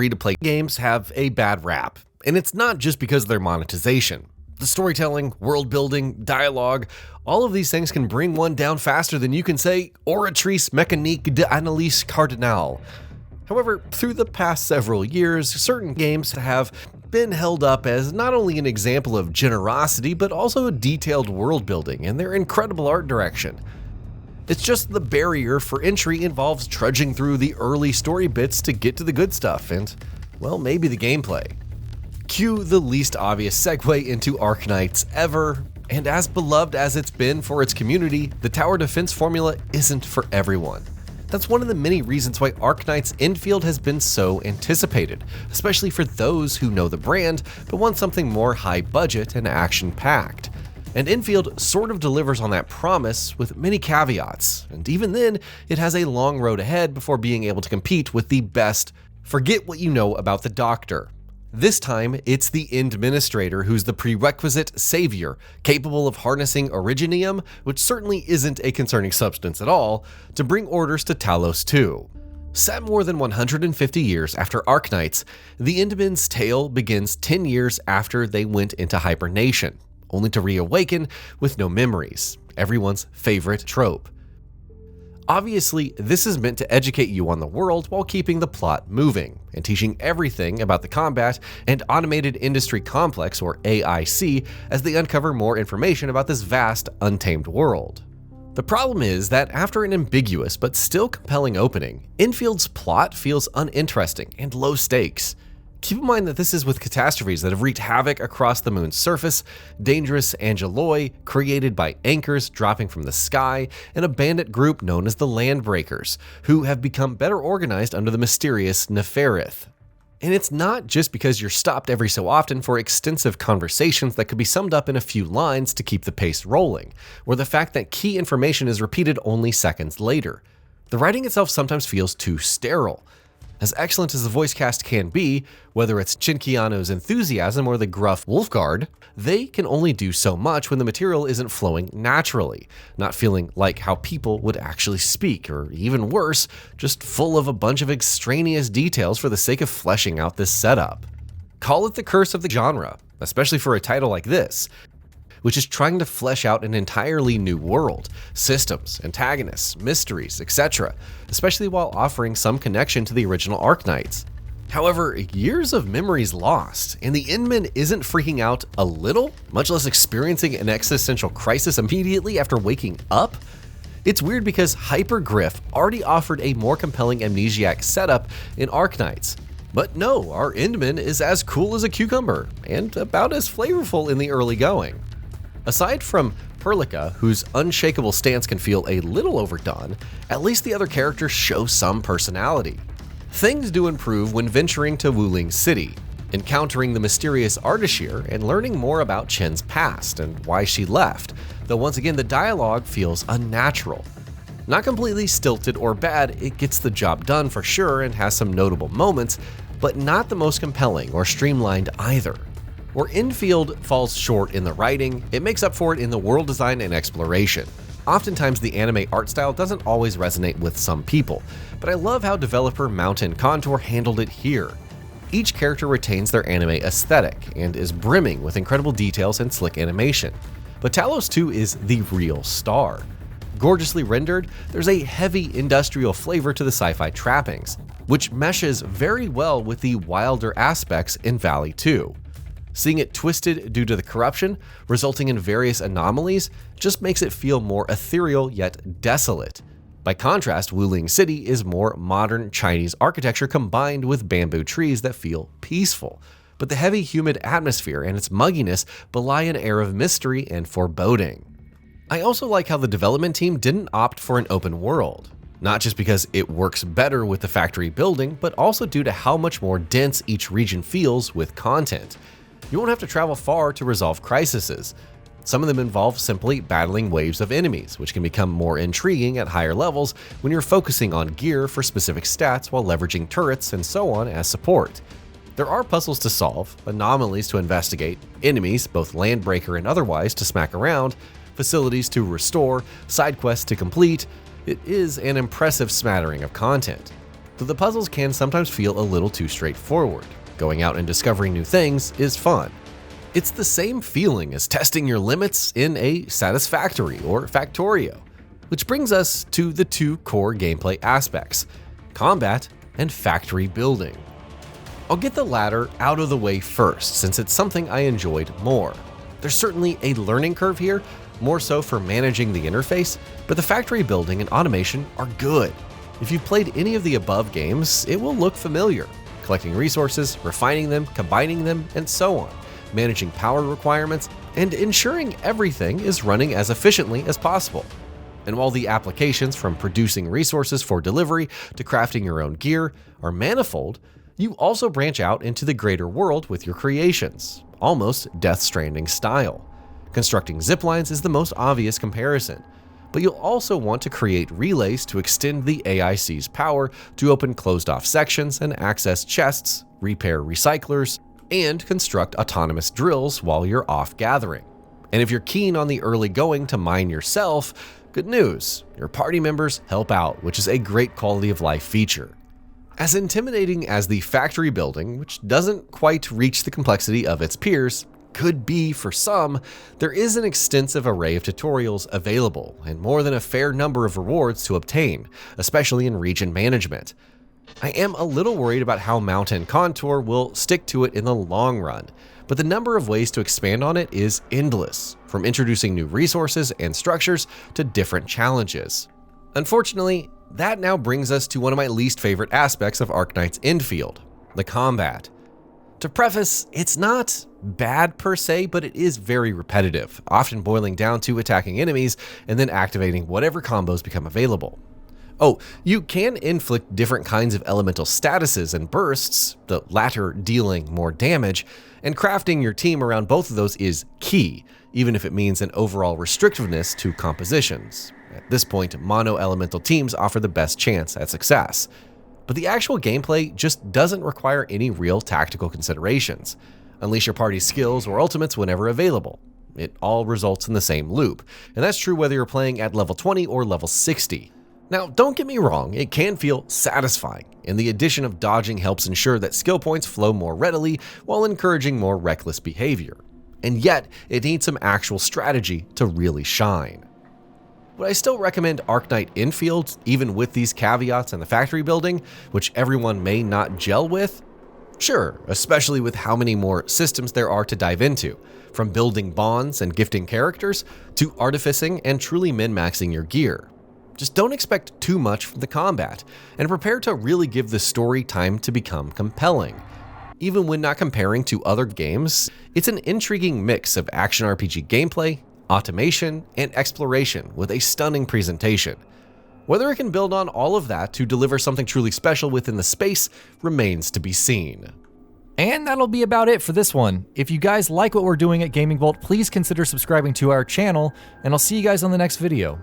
free-to-play games have a bad rap, and it's not just because of their monetization. The storytelling, world building, dialogue, all of these things can bring one down faster than you can say oratrice mécanique d'analyse cardinale. However, through the past several years, certain games have been held up as not only an example of generosity, but also a detailed world building and their incredible art direction. It's just the barrier for entry involves trudging through the early story bits to get to the good stuff and, well, maybe the gameplay. Cue the least obvious segue into Arknights ever, and as beloved as it's been for its community, the tower defense formula isn't for everyone. That's one of the many reasons why Arknights Endfield has been so anticipated, especially for those who know the brand but want something more high budget and action-packed. And Endfield sort of delivers on that promise with many caveats, and even then, it has a long road ahead before being able to compete with the best. Forget what you know about the Doctor. This time, it's the Administrator who's the prerequisite savior, capable of harnessing Originium, which certainly isn't a concerning substance at all, to bring orders to Talos 2. Set more than 150 years after Arknights, the Endmen's tale begins 10 years after they went into hibernation, only to reawaken with no memories, everyone's favorite trope. Obviously, this is meant to educate you on the world while keeping the plot moving, and teaching everything about the combat and automated industry complex, or AIC, as they uncover more information about this vast, untamed world. The problem is that after an ambiguous but still compelling opening, Enfield's plot feels uninteresting and low stakes. Keep in mind that this is with catastrophes that have wreaked havoc across the moon's surface, dangerous angeloi created by anchors dropping from the sky, and a bandit group known as the Landbreakers, who have become better organized under the mysterious Neferith. And it's not just because you're stopped every so often for extensive conversations that could be summed up in a few lines to keep the pace rolling, or the fact that key information is repeated only seconds later. The writing itself sometimes feels too sterile. As excellent as the voice cast can be, whether it's Chinkiano's enthusiasm or the gruff Wolfguard, they can only do so much when the material isn't flowing naturally, not feeling like how people would actually speak, or even worse, just full of a bunch of extraneous details for the sake of fleshing out this setup. Call it the curse of the genre, especially for a title like this, which is trying to flesh out an entirely new world, systems, antagonists, mysteries, etc., especially while offering some connection to the original Arknights. However, years of memories lost, and the Endman isn't freaking out a little, much less experiencing an existential crisis immediately after waking up? It's weird because Hypergriff already offered a more compelling amnesiac setup in Arknights. But no, our Endman is as cool as a cucumber, and about as flavorful in the early going. Aside from Perlica, whose unshakable stance can feel a little overdone, at least the other characters show some personality. Things do improve when venturing to Wuling City, encountering the mysterious Ardashir and learning more about Chen's past and why she left, though once again the dialogue feels unnatural. Not completely stilted or bad, it gets the job done for sure and has some notable moments, but not the most compelling or streamlined either. Where Endfield falls short in the writing, it makes up for it in the world design and exploration. Oftentimes the anime art style doesn't always resonate with some people, but I love how developer Mountain Contour handled it here. Each character retains their anime aesthetic and is brimming with incredible details and slick animation. But Talos 2 is the real star. Gorgeously rendered, there's a heavy industrial flavor to the sci-fi trappings, which meshes very well with the wilder aspects in Valley 2. Seeing it twisted due to the corruption, resulting in various anomalies, just makes it feel more ethereal yet desolate. By contrast, Wuling City is more modern Chinese architecture combined with bamboo trees that feel peaceful. But the heavy humid atmosphere and its mugginess belie an air of mystery and foreboding. I also like how the development team didn't opt for an open world. Not just because it works better with the factory building, but also due to how much more dense each region feels with content. You won't have to travel far to resolve crises. Some of them involve simply battling waves of enemies, which can become more intriguing at higher levels when you're focusing on gear for specific stats while leveraging turrets and so on as support. There are puzzles to solve, anomalies to investigate, enemies, both landbreaker and otherwise, to smack around, facilities to restore, side quests to complete. It is an impressive smattering of content. though the puzzles can sometimes feel a little too straightforward. Going out and discovering new things is fun. It's the same feeling as testing your limits in a Satisfactory or Factorio, which brings us to the two core gameplay aspects: combat and factory building. I'll get the latter out of the way first, since it's something I enjoyed more. There's certainly a learning curve here, more so for managing the interface, but the factory building and automation are good. If you've played any of the above games, it will look familiar. Collecting resources, refining them, combining them, and so on. Managing power requirements, and ensuring everything is running as efficiently as possible. And while the applications from producing resources for delivery to crafting your own gear are manifold, you also branch out into the greater world with your creations, almost Death Stranding style. Constructing ziplines is the most obvious comparison, but you'll also want to create relays to extend the AIC's power to open closed-off sections and access chests, repair recyclers, and construct autonomous drills while you're off gathering. And if you're keen on the early going to mine yourself, good news, your party members help out, which is a great quality of life feature. As intimidating as the factory building, which doesn't quite reach the complexity of its peers, could be for some, there is an extensive array of tutorials available and more than a fair number of rewards to obtain, especially in region management. I am a little worried about how Mountain Contour will stick to it in the long run, but the number of ways to expand on it is endless, from introducing new resources and structures to different challenges. Unfortunately, that now brings us to one of my least favorite aspects of Arknights Endfield, the combat. To preface, it's not bad per se, but it is very repetitive, often boiling down to attacking enemies and then activating whatever combos become available. Oh, you can inflict different kinds of elemental statuses and bursts, the latter dealing more damage, and crafting your team around both of those is key, even if it means an overall restrictiveness to compositions. At this point, mono-elemental teams offer the best chance at success. But the actual gameplay just doesn't require any real tactical considerations. Unleash your party's skills or ultimates whenever available. It all results in the same loop, and that's true whether you're playing at level 20 or level 60. Now, don't get me wrong, it can feel satisfying, and the addition of dodging helps ensure that skill points flow more readily while encouraging more reckless behavior. And yet, it needs some actual strategy to really shine. Would I still recommend Arknights Endfield, even with these caveats and the factory building, which everyone may not gel with? Sure, especially with how many more systems there are to dive into, from building bonds and gifting characters, to artificing and truly min-maxing your gear. Just don't expect too much from the combat, and prepare to really give the story time to become compelling. Even when not comparing to other games, it's an intriguing mix of action RPG gameplay, automation, and exploration with a stunning presentation. Whether it can build on all of that to deliver something truly special within the space remains to be seen. And that'll be about it for this one. If you guys like what we're doing at Gaming Vault, please consider subscribing to our channel, and I'll see you guys on the next video.